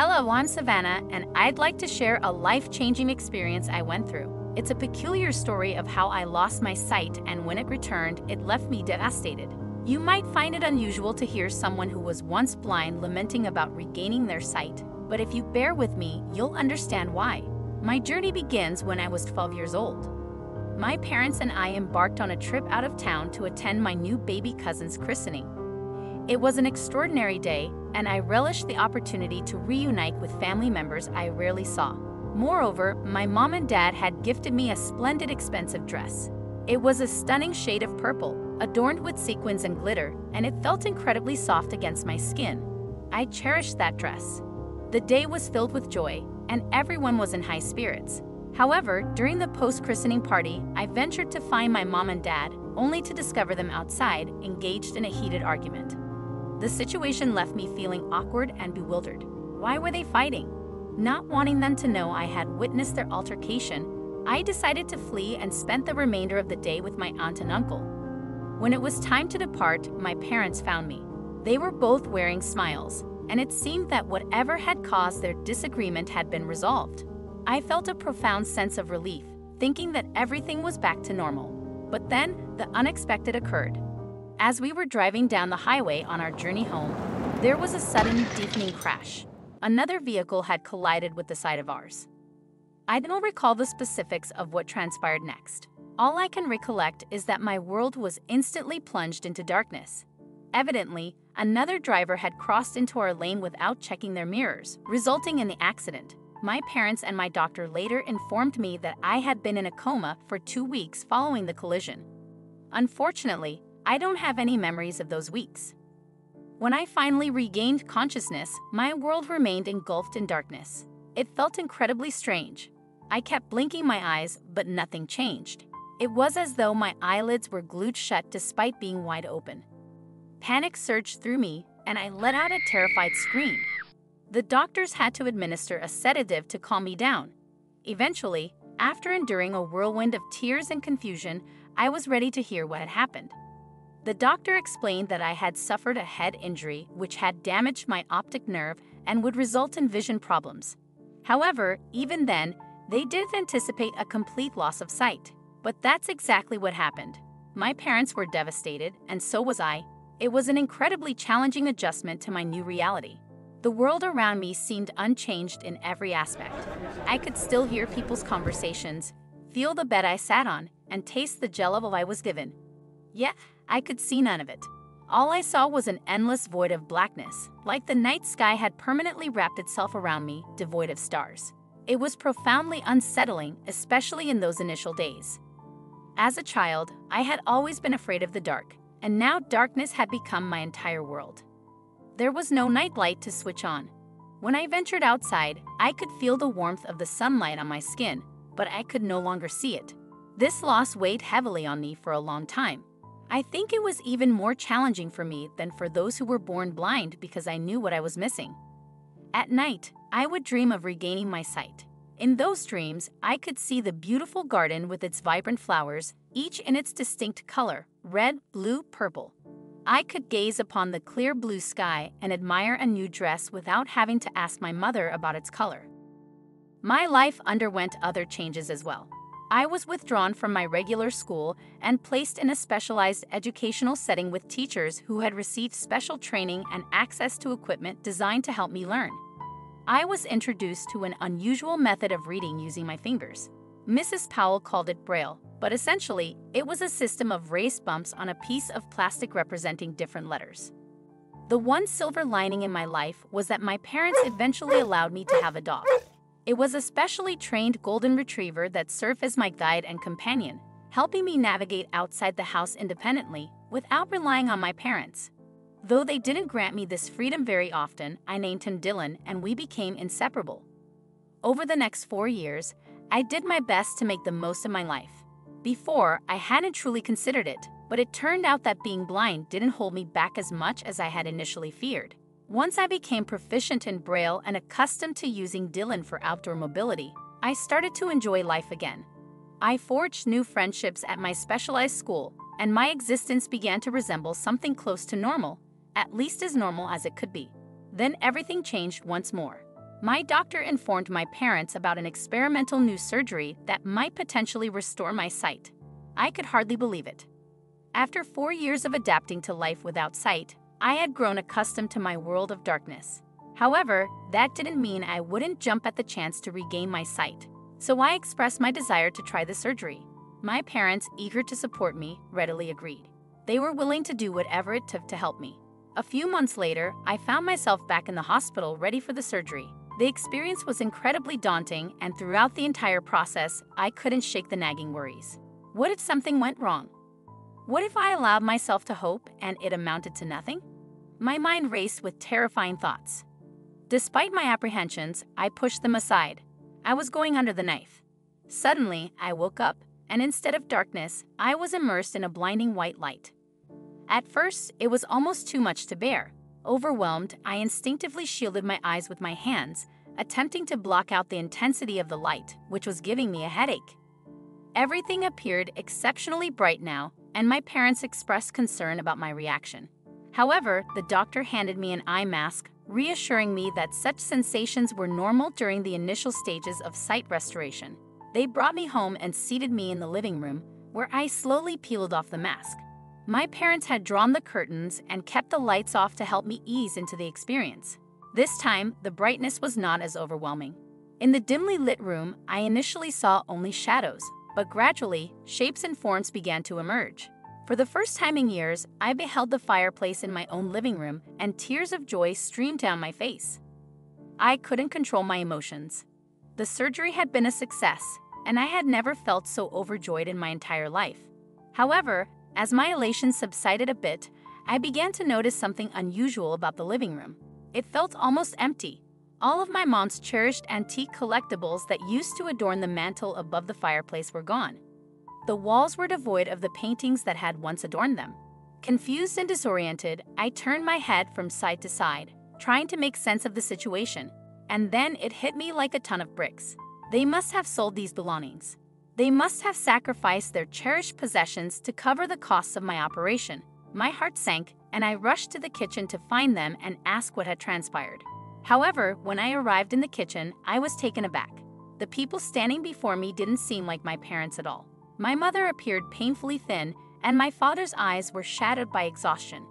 Hello, I'm Savannah, and I'd like to share a life-changing experience I went through. It's a peculiar story of how I lost my sight, and when it returned, it left me devastated. You might find it unusual to hear someone who was once blind lamenting about regaining their sight, but if you bear with me, you'll understand why. My journey begins when I was 12 years old. My parents and I embarked on a trip out of town to attend my new baby cousin's christening. It was an extraordinary day, and I relished the opportunity to reunite with family members I rarely saw. Moreover, my mom and dad had gifted me a splendid expensive dress. It was a stunning shade of purple, adorned with sequins and glitter, and it felt incredibly soft against my skin. I cherished that dress. The day was filled with joy, and everyone was in high spirits. However, during the post-christening party, I ventured to find my mom and dad, only to discover them outside, engaged in a heated argument. The situation left me feeling awkward and bewildered. Why were they fighting? Not wanting them to know I had witnessed their altercation, I decided to flee and spent the remainder of the day with my aunt and uncle. When it was time to depart, my parents found me. They were both wearing smiles, and it seemed that whatever had caused their disagreement had been resolved. I felt a profound sense of relief, thinking that everything was back to normal. But then, the unexpected occurred. As we were driving down the highway on our journey home, there was a sudden, deafening crash. Another vehicle had collided with the side of ours. I don't recall the specifics of what transpired next. All I can recollect is that my world was instantly plunged into darkness. Evidently, another driver had crossed into our lane without checking their mirrors, resulting in the accident. My parents and my doctor later informed me that I had been in a coma for 2 weeks following the collision. Unfortunately, I don't have any memories of those weeks. When I finally regained consciousness, my world remained engulfed in darkness. It felt incredibly strange. I kept blinking my eyes, but nothing changed. It was as though my eyelids were glued shut despite being wide open. Panic surged through me, and I let out a terrified scream. The doctors had to administer a sedative to calm me down. Eventually, after enduring a whirlwind of tears and confusion, I was ready to hear what had happened. The doctor explained that I had suffered a head injury which had damaged my optic nerve and would result in vision problems. However, even then, they didn't anticipate a complete loss of sight. But that's exactly what happened. My parents were devastated, and so was I. It was an incredibly challenging adjustment to my new reality. The world around me seemed unchanged in every aspect. I could still hear people's conversations, feel the bed I sat on, and taste the jello I was given. Yet, I could see none of it. All I saw was an endless void of blackness, like the night sky had permanently wrapped itself around me, devoid of stars. It was profoundly unsettling, especially in those initial days. As a child, I had always been afraid of the dark, and now darkness had become my entire world. There was no nightlight to switch on. When I ventured outside, I could feel the warmth of the sunlight on my skin, but I could no longer see it. This loss weighed heavily on me for a long time. I think it was even more challenging for me than for those who were born blind because I knew what I was missing. At night, I would dream of regaining my sight. In those dreams, I could see the beautiful garden with its vibrant flowers, each in its distinct color, red, blue, purple. I could gaze upon the clear blue sky and admire a new dress without having to ask my mother about its color. My life underwent other changes as well. I was withdrawn from my regular school and placed in a specialized educational setting with teachers who had received special training and access to equipment designed to help me learn. I was introduced to an unusual method of reading using my fingers. Mrs. Powell called it Braille, but essentially, it was a system of raised bumps on a piece of plastic representing different letters. The one silver lining in my life was that my parents eventually allowed me to have a dog. It was a specially trained golden retriever that served as my guide and companion, helping me navigate outside the house independently without relying on my parents. Though they didn't grant me this freedom very often, I named him Dylan and we became inseparable. Over the next 4 years, I did my best to make the most of my life. Before, I hadn't truly considered it, but it turned out that being blind didn't hold me back as much as I had initially feared. Once I became proficient in Braille and accustomed to using Dylan for outdoor mobility, I started to enjoy life again. I forged new friendships at my specialized school, and my existence began to resemble something close to normal, at least as normal as it could be. Then everything changed once more. My doctor informed my parents about an experimental new surgery that might potentially restore my sight. I could hardly believe it. After 4 years of adapting to life without sight, I had grown accustomed to my world of darkness. However, that didn't mean I wouldn't jump at the chance to regain my sight. So I expressed my desire to try the surgery. My parents, eager to support me, readily agreed. They were willing to do whatever it took to help me. A few months later, I found myself back in the hospital ready for the surgery. The experience was incredibly daunting, and throughout the entire process, I couldn't shake the nagging worries. What if something went wrong? What if I allowed myself to hope and it amounted to nothing? My mind raced with terrifying thoughts. Despite my apprehensions, I pushed them aside. I was going under the knife. Suddenly, I woke up, and instead of darkness, I was immersed in a blinding white light. At first, it was almost too much to bear. Overwhelmed, I instinctively shielded my eyes with my hands, attempting to block out the intensity of the light, which was giving me a headache. Everything appeared exceptionally bright now, and my parents expressed concern about my reaction. However, the doctor handed me an eye mask, reassuring me that such sensations were normal during the initial stages of sight restoration. They brought me home and seated me in the living room, where I slowly peeled off the mask. My parents had drawn the curtains and kept the lights off to help me ease into the experience. This time, the brightness was not as overwhelming. In the dimly lit room, I initially saw only shadows, but gradually, shapes and forms began to emerge. For the first time in years, I beheld the fireplace in my own living room, and tears of joy streamed down my face. I couldn't control my emotions. The surgery had been a success, and I had never felt so overjoyed in my entire life. However, as my elation subsided a bit, I began to notice something unusual about the living room. It felt almost empty. All of my mom's cherished antique collectibles that used to adorn the mantel above the fireplace were gone. The walls were devoid of the paintings that had once adorned them. Confused and disoriented, I turned my head from side to side, trying to make sense of the situation. And then it hit me like a ton of bricks. They must have sold these belongings. They must have sacrificed their cherished possessions to cover the costs of my operation. My heart sank, and I rushed to the kitchen to find them and ask what had transpired. However, when I arrived in the kitchen, I was taken aback. The people standing before me didn't seem like my parents at all. My mother appeared painfully thin, and my father's eyes were shadowed by exhaustion.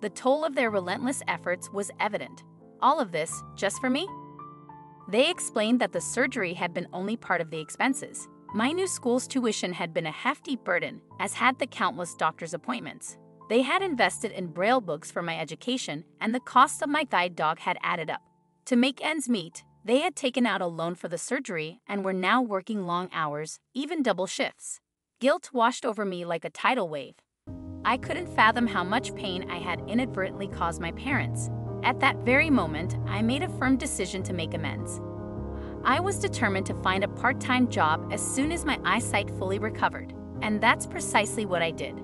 The toll of their relentless efforts was evident. All of this, just for me? They explained that the surgery had been only part of the expenses. My new school's tuition had been a hefty burden, as had the countless doctor's appointments. They had invested in Braille books for my education, and the cost of my guide dog had added up. To make ends meet, they had taken out a loan for the surgery and were now working long hours, even double shifts. Guilt washed over me like a tidal wave. I couldn't fathom how much pain I had inadvertently caused my parents. At that very moment, I made a firm decision to make amends. I was determined to find a part-time job as soon as my eyesight fully recovered, and that's precisely what I did.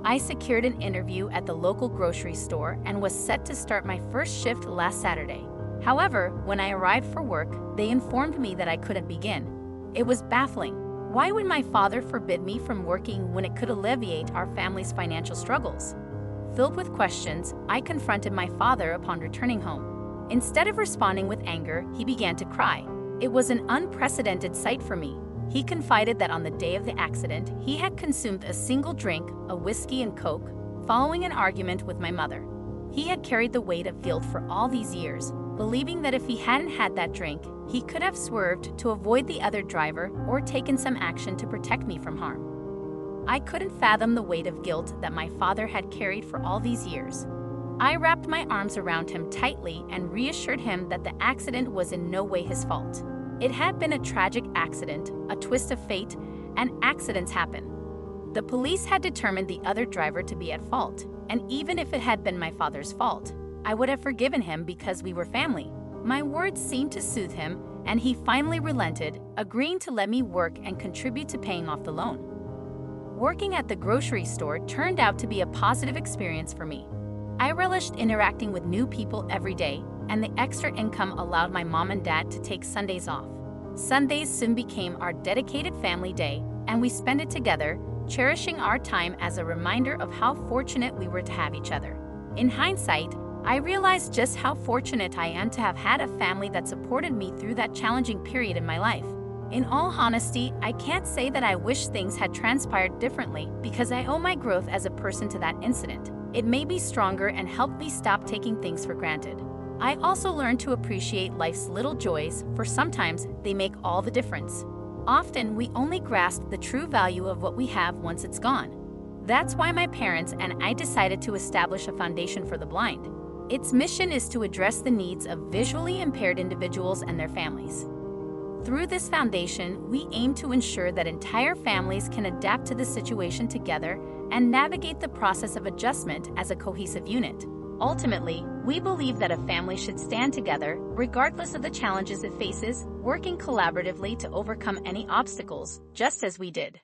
I secured an interview at the local grocery store and was set to start my first shift last Saturday. However, when I arrived for work, they informed me that I couldn't begin. It was baffling. Why would my father forbid me from working when it could alleviate our family's financial struggles? Filled with questions, I confronted my father upon returning home. Instead of responding with anger, he began to cry. It was an unprecedented sight for me. He confided that on the day of the accident, he had consumed a single drink, a whiskey and coke, following an argument with my mother. He had carried the weight of guilt for all these years, believing that if he hadn't had that drink, he could have swerved to avoid the other driver or taken some action to protect me from harm. I couldn't fathom the weight of guilt that my father had carried for all these years. I wrapped my arms around him tightly and reassured him that the accident was in no way his fault. It had been a tragic accident, a twist of fate, and accidents happen. The police had determined the other driver to be at fault, and even if it had been my father's fault, I would have forgiven him because we were family. My words seemed to soothe him, and he finally relented, agreeing to let me work and contribute to paying off the loan. Working at the grocery store turned out to be a positive experience for me. I relished interacting with new people every day, and the extra income allowed my mom and dad to take Sundays off. Sundays soon became our dedicated family day, and we spent it together, cherishing our time as a reminder of how fortunate we were to have each other. In hindsight, I realized just how fortunate I am to have had a family that supported me through that challenging period in my life. In all honesty, I can't say that I wish things had transpired differently because I owe my growth as a person to that incident. It made me stronger and helped me stop taking things for granted. I also learned to appreciate life's little joys, for sometimes they make all the difference. Often, we only grasp the true value of what we have once it's gone. That's why my parents and I decided to establish a foundation for the blind. Its mission is to address the needs of visually impaired individuals and their families. Through this foundation, we aim to ensure that entire families can adapt to the situation together and navigate the process of adjustment as a cohesive unit. Ultimately, we believe that a family should stand together, regardless of the challenges it faces, working collaboratively to overcome any obstacles, just as we did.